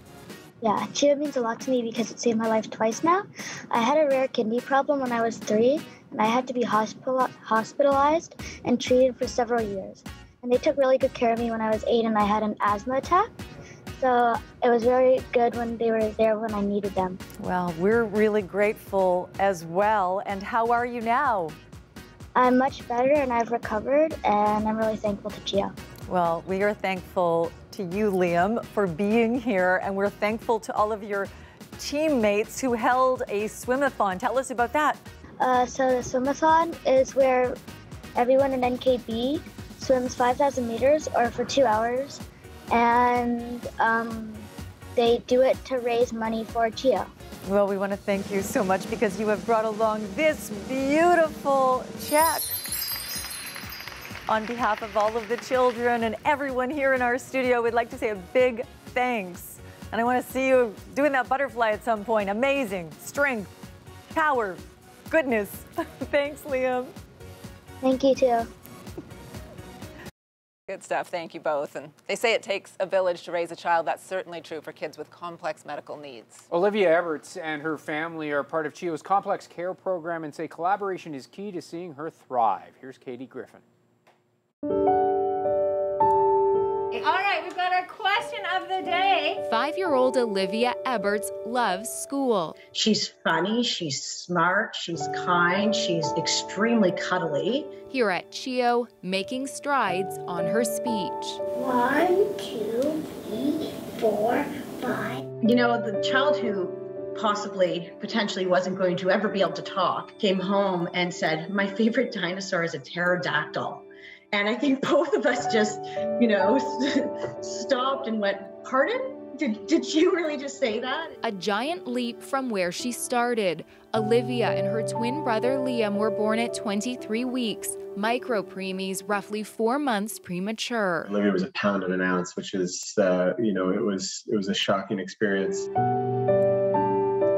Yeah, CHEO means a lot to me because it saved my life twice now. I had a rare kidney problem when I was 3, and I had to be hospitalized and treated for several years. And they took really good care of me when I was 8 and I had an asthma attack. So it was very good when they were there when I needed them. Well, we're really grateful as well. And how are you now? I'm much better and I've recovered, and I'm really thankful to CHEO. Well, we are thankful to you, Liam, for being here, and we're thankful to all of your teammates who held a swim-a-thon. Tell us about that. So the swim-a-thon is where everyone in NKB swims 5,000 meters or for 2 hours, and they do it to raise money for CHEO. Well, we want to thank you so much because you have brought along this beautiful check. On behalf of all of the children and everyone here in our studio, we'd like to say a big thanks. And I want to see you doing that butterfly at some point. Amazing. Strength, power, goodness. Thanks, Liam. Thank you, too. Good stuff. Thank you both. And they say it takes a village to raise a child. That's certainly true for kids with complex medical needs. Olivia Everts and her family are part of CHEO's complex care program and say collaboration is key to seeing her thrive. Here's Katie Griffin. All right, we've got our question of the day. 5-year-old Olivia Eberts loves school. She's funny, she's smart, she's kind, she's extremely cuddly. Here at CHEO, making strides on her speech. 1, 2, 3, 4, 5. You know, the child who potentially wasn't going to ever be able to talk came home and said, my favorite dinosaur is a pterodactyl. And I think both of us just, stopped and went, pardon? Did you really just say that? A giant leap from where she started. Olivia and her twin brother Liam were born at 23 weeks, micro-preemies, roughly 4 months premature. Olivia was 1 pound and an ounce, which is, it was a shocking experience.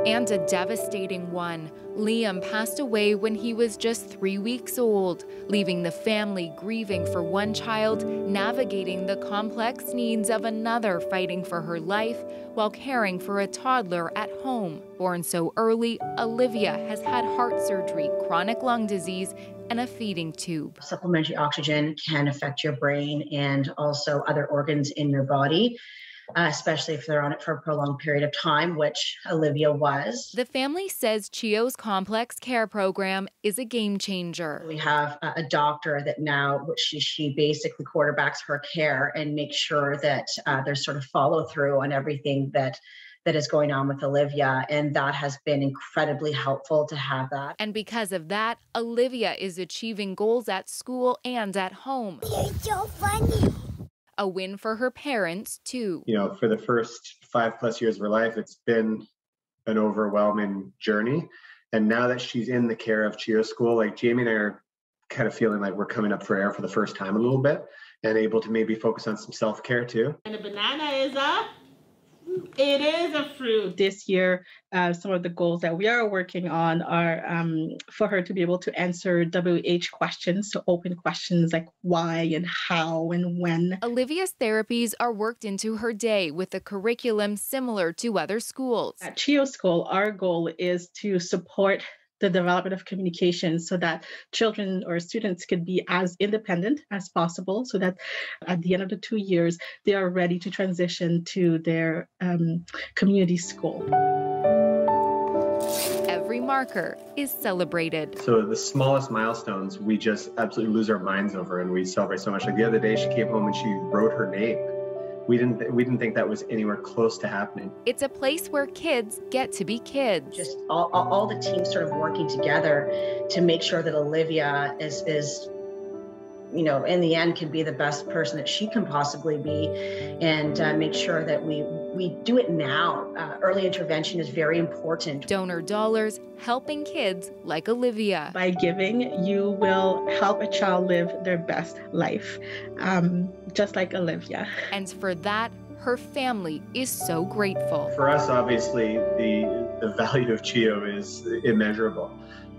And a devastating one. Liam passed away when he was just 3 weeks old, leaving the family grieving for one child, navigating the complex needs of another, fighting for her life while caring for a toddler at home. Born so early, Olivia has had heart surgery, chronic lung disease, and a feeding tube. Supplementary oxygen can affect your brain and also other organs in your body. Especially if they're on it for a prolonged period of time, which Olivia was. The family says CHEO's complex care program is a game changer. We have a doctor that now, which she basically quarterbacks her care and makes sure that there's sort of follow through on everything that is going on with Olivia, and that has been incredibly helpful to have that. And because of that, Olivia is achieving goals at school and at home. You're so funny. A win for her parents, too. For the first 5+ years of her life, it's been an overwhelming journey. And now that she's in the care of CHEO School, like Jamie and I are kind of feeling like we're coming up for air for the first time a little bit and able to maybe focus on some self-care, too. And a banana is it is a fruit. This year, some of the goals that we are working on are for her to be able to answer WH questions, so open questions like why and how and when. Olivia's therapies are worked into her day with a curriculum similar to other schools. At CHEO School, our goal is to support the development of communication so that children or students could be as independent as possible so that at the end of the 2 years, they are ready to transition to their community school. Every marker is celebrated. So the smallest milestones, we just absolutely lose our minds over and we celebrate so much. Like the other day, she came home and she wrote her name. We didn't think that was anywhere close to happening. It's a place where kids get to be kids. Just all the teams sort of working together to make sure that Olivia is in the end can be the best person that she can possibly be, and make sure that we we do it now. Early intervention is very important. Donor dollars helping kids like Olivia. By giving, you will help a child live their best life, just like Olivia. And for that, her family is so grateful. For us, obviously, the value of CHEO is immeasurable.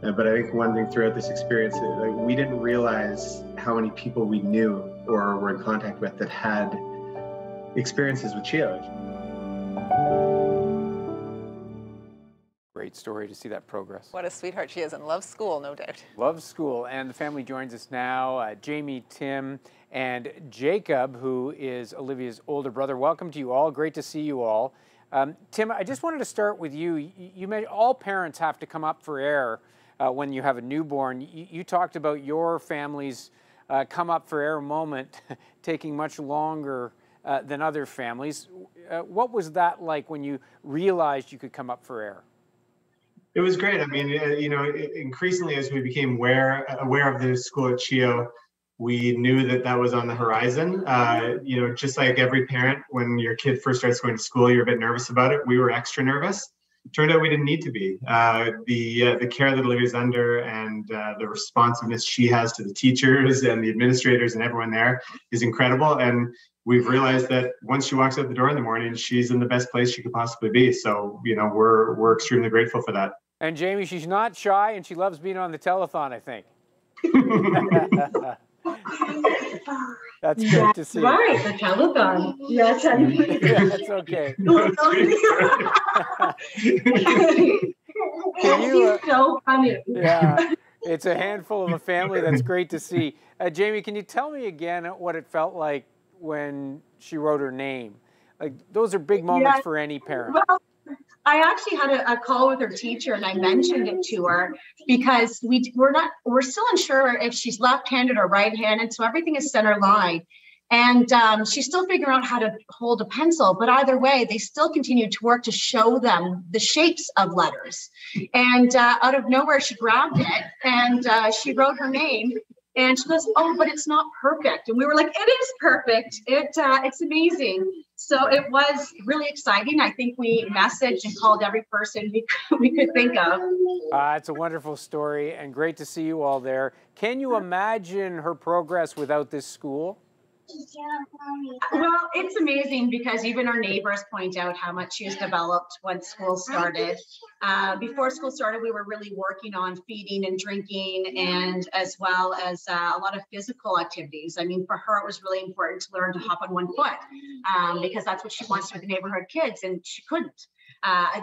But I think one thing throughout this experience, we didn't realize how many people we knew or were in contact with that had experiences with CHEO. Great story to see that progress. What a sweetheart she is, and loves school, no doubt. Loves school, and the family joins us now. Jamie, Tim, and Jacob, who is Olivia's older brother. Welcome to you all. Great to see you all. Tim, I just wanted to start with you. All parents have to come up for air when you have a newborn. You talked about your family's come up for air moment taking much longer than other families. What was that like when you realized you could come up for air? It was great. I mean, increasingly as we became aware of the school at CHEO, we knew that was on the horizon. Just like every parent, when your kid first starts going to school, you're a bit nervous about it. We were extra nervous. Turned out we didn't need to be. The care that Olivia's under and the responsiveness she has to the teachers and the administrators and everyone there is incredible. And we've realized that once she walks out the door in the morning, she's in the best place she could possibly be. So, we're extremely grateful for that. And Jamie, she's not shy and she loves being on the telethon, I think. That's great to see. Right, the telethon. Yes, yeah, that's okay. He's so funny. Yeah, it's a handful of a family. That's great to see. Jamie, can you tell me again what it felt like when she wrote her name? Like, those are big moments for any parent. Well, I actually had a call with her teacher, and I mentioned it to her because we're still unsure if she's left-handed or right-handed, so everything is center line. And she's still figuring out how to hold a pencil, but either way, they still continue to work to show them the shapes of letters. And out of nowhere, she grabbed it and she wrote her name. And she goes, "Oh, but it's not perfect." And we were like, "It is perfect. It's amazing." So it was really exciting. I think we messaged and called every person we could think of. It's a wonderful story and great to see you all there. Can you imagine her progress without this school? Well, it's amazing because even our neighbors point out how much she's developed once school started. Before school started, we were really working on feeding and drinking, and as well as a lot of physical activities. I mean, for her, it was really important to learn to hop on one foot because that's what she wants to with the neighborhood kids, and she couldn't.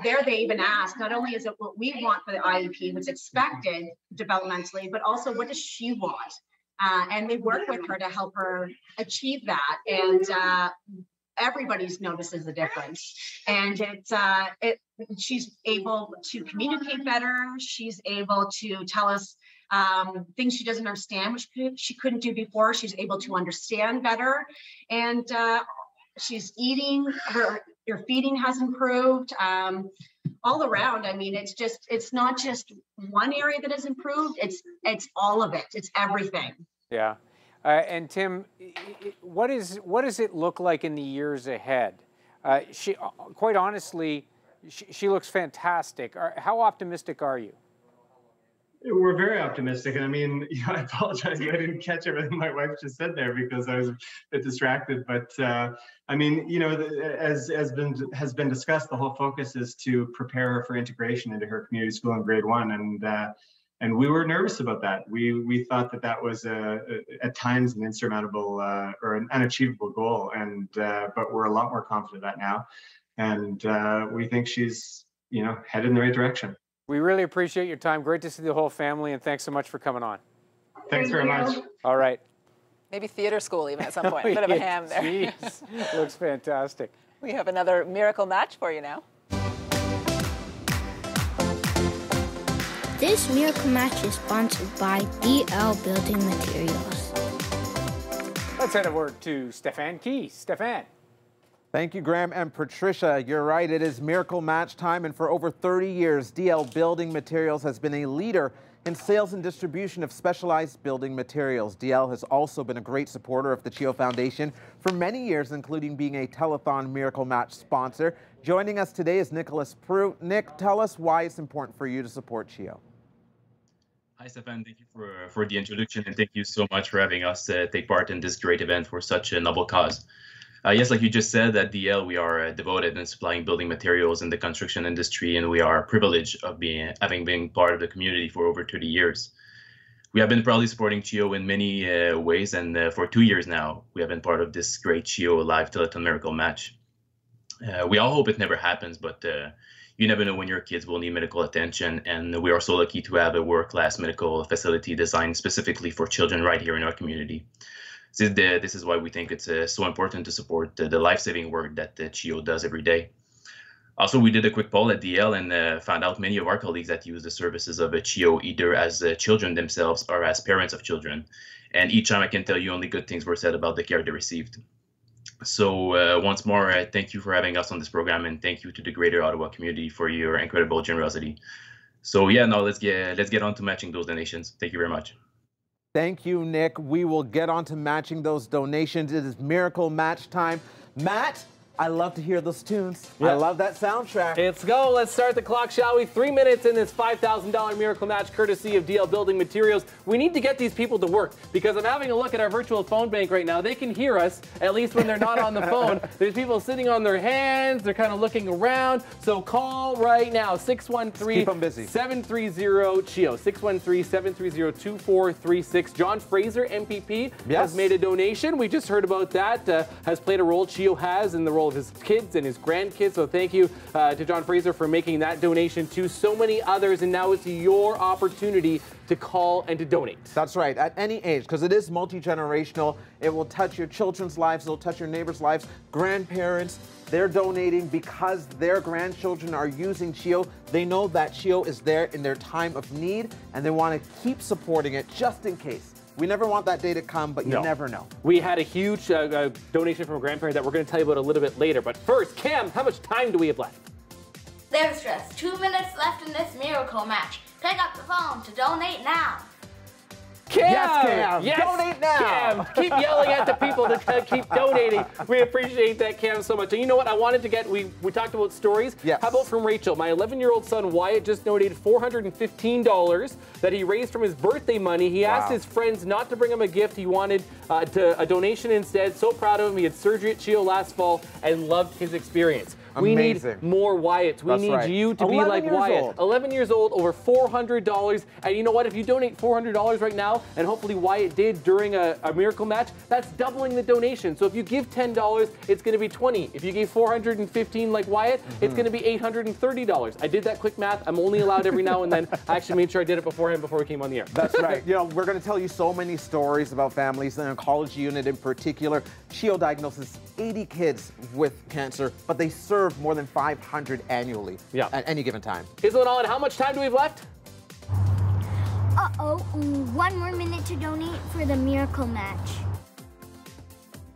There they even asked, not only is it what we want for the IEP, what's expected developmentally, but also what does she want? And they work with her to help her achieve that. And everybody's notices the difference. And she's able to communicate better. She's able to tell us things she doesn't understand, which she couldn't do before. She's able to understand better. And she's eating, her feeding has improved. All around, I mean, it's not just one area that has improved, it's all of it, it's everything. Yeah. And Tim, what does it look like in the years ahead? She, quite honestly, she looks fantastic. How optimistic are you? We're very optimistic, and I mean, I apologize. I didn't catch everything my wife just said there because I was a bit distracted. But I mean, as has been discussed, the whole focus is to prepare her for integration into her community school in grade 1, and we were nervous about that. We thought that was at times an insurmountable or an unachievable goal, but we're a lot more confident of that now, and we think she's headed in the right direction. We really appreciate your time. Great to see the whole family, and thanks so much for coming on. Thanks very much. All right. Maybe theater school even at some point. A bit of a ham there. Jeez. Looks fantastic. We have another miracle match for you now. This miracle match is sponsored by DL Building Materials. Let's head over to Stefan Keys. Stefan. Thank you, Graham and Patricia. You're right, it is miracle match time, and for over 30 years, DL Building Materials has been a leader in sales and distribution of specialized building materials. DL has also been a great supporter of the CHEO Foundation for many years, including being a Telethon Miracle Match sponsor. Joining us today is Nicholas Prue. Nick, tell us why it's important for you to support CHEO. Hi, Stefan. Thank you for the introduction, and thank you so much for having us take part in this great event for such a noble cause. Yes, like you just said, at DL, we are devoted in supplying building materials in the construction industry, and we are privileged of having been part of the community for over 30 years. We have been proudly supporting CHEO in many ways, and for 2 years now, we have been part of this great CHEO Live Telethon Miracle Match. We all hope it never happens, but you never know when your kids will need medical attention, and we are so lucky to have a world-class medical facility designed specifically for children right here in our community. This is why we think it's so important to support the life-saving work that CHEO does every day. Also, we did a quick poll at DL and found out many of our colleagues that use the services of CHEO either as children themselves or as parents of children. And each time I can tell you only good things were said about the care they received. So once more, thank you for having us on this program, and thank you to the Greater Ottawa community for your incredible generosity. So yeah, now let's get on to matching those donations. Thank you very much. Thank you, Nick. We will get on to matching those donations. It is Miracle Match time. Matt, I love to hear those tunes. Yeah. I love that soundtrack. Let's go. Let's start the clock, shall we? 3 minutes in this $5,000 Miracle Match courtesy of DL Building Materials. We need to get these people to work because I'm having a look at our virtual phone bank right now. They can hear us, at least when they're not on the phone. There's people sitting on their hands. They're kind of looking around. So call right now, 613-730-CHEO, 613-730-2436. John Fraser, MPP, has made a donation. We just heard about that, has played a role. CHEO has in the role of his kids and his grandkids. So thank you to John Fraser for making that donation to so many others. And now it's your opportunity to call and to donate. That's right, at any age, because it is multi-generational. It will touch your children's lives, it'll touch your neighbors' lives, grandparents. They're donating because their grandchildren are using CHEO. They know that CHEO is there in their time of need, and they want to keep supporting it just in case. We never want that day to come, but you never know. We had a huge donation from a grandparent that we're going to tell you about a little bit later. But first, Cam, how much time do we have left? There's just 2 minutes left in this Miracle Match. Pick up the phone to donate now. Cam! Yes, Cam! Yes, donate now! Cam! Keep yelling at the people to keep donating. We appreciate that, Cam, so much. And you know what? I wanted to get, we talked about stories. Yes. How about from Rachel? My 11-year-old son, Wyatt, just donated $415 that he raised from his birthday money. He asked his friends not to bring him a gift. He wanted a donation instead. So proud of him. He had surgery at CHEO last fall and loved his experience. We need more Wyatts. We need you to be like Wyatt. 11 years old, over $400. And you know what? If you donate $400 right now, and hopefully Wyatt did during a Miracle Match, that's doubling the donation. So if you give $10, it's going to be $20. If you gave $415 like Wyatt, it's going to be $830. I did that quick math. I'm only allowed every now and then. I actually made sure I did it beforehand before we came on the air. That's right. You know, we're going to tell you so many stories about families in the oncology unit in particular. CHEO diagnoses 80 kids with cancer, but they serve more than 500 annually at any given time. Hazel and Allen, how much time do we have left? Only 1 more minute to donate for the Miracle Match.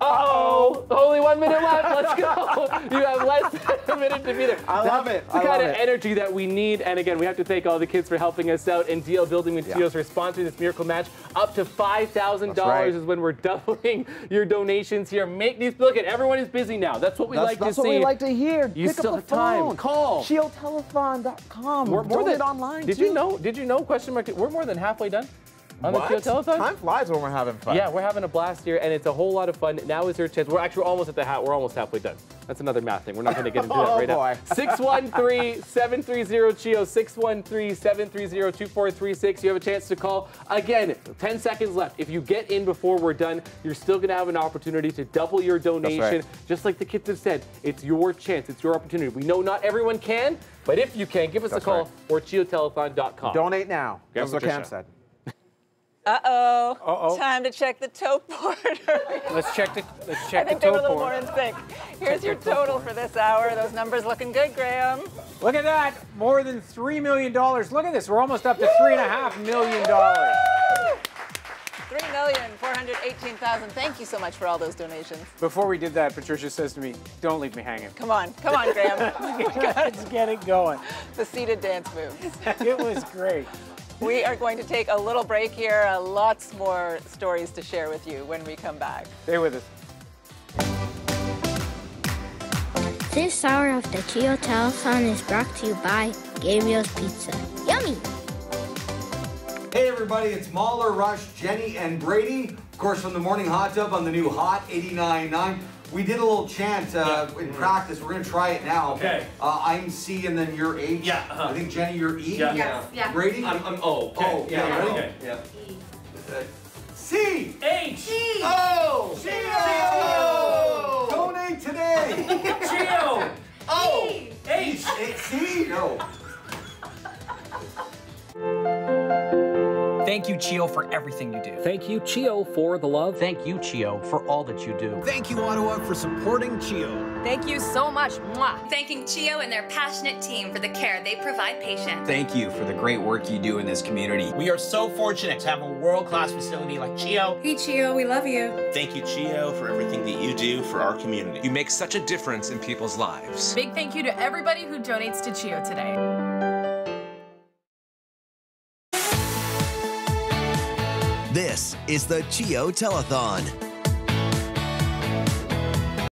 Uh-oh! Only 1 minute left. Let's go. You have less than a minute to be there. I love it. The kind of energy that we need. And again, we have to thank all the kids for helping us out, and DL Building Materials for sponsoring this Miracle Match. Up to $5,000 is when we're doubling your donations here. Make these. Look at everyone is busy now. That's what we like to see. That's what we like to hear. You Pick still up have the time. phone. Call. CHEOtelethon.com. We're more than online. Did you know? Did you know? Question mark. We're more than halfway done. On the CHEO Telethon? Time flies when we're having fun. Yeah, we're having a blast here, and it's a whole lot of fun. Now is your chance. We're actually almost at the hat. We're almost halfway done. That's another math thing. We're not going to get into that right now. 613-730-CHEO, 613-730-2436. You have a chance to call. Again, 10 seconds left. If you get in before we're done, you're still going to have an opportunity to double your donation. Just like the kids have said, it's your chance. It's your opportunity. We know not everyone can, but if you can, give us a call or CHEOtelethon.com. Donate now. That's what Cam said. Time to check the tote board. Let's check the tote board. I think they were a little more in sync. Here's your total for this hour. Those numbers looking good, Graham. Look at that. More than $3 million. Look at this. We're almost up to $3.5 million. $3,418,000. Thank you so much for all those donations. Before we did that, Patricia says to me, don't leave me hanging. Come on, Graham. Let's get it going. The seated dance moves. It was great. We are going to take a little break here. Lots more stories to share with you when we come back. Stay with us. This hour of the CHEO Telethon is brought to you by Gabriel's Pizza. Yummy! Hey everybody, it's Mahler, Rush, Jenny, and Brady. Of course, from the Morning Hot Tub on the new Hot 89.9. We did a little chant in practice. We're going to try it now. Okay. I'm C and then you're H. Yeah. I think, Jenny, you're E. Yeah. Yes, yeah. Brady? I'm O. Okay. O. Yeah, ready? Okay. Yeah. C. H. E. O. CHEO. Donate today. CHEO. O. H. C. No. Thank you, CHEO, for everything you do. Thank you, CHEO, for the love. Thank you, CHEO, for all that you do. Thank you, Ottawa, for supporting CHEO. Thank you so much. Mwah. Thanking CHEO and their passionate team for the care they provide patients. Thank you for the great work you do in this community. We are so fortunate to have a world-class facility like CHEO. Hey, CHEO, we love you. Thank you, CHEO, for everything that you do for our community. You make such a difference in people's lives. Big thank you to everybody who donates to CHEO today. This is the CHEO Telethon.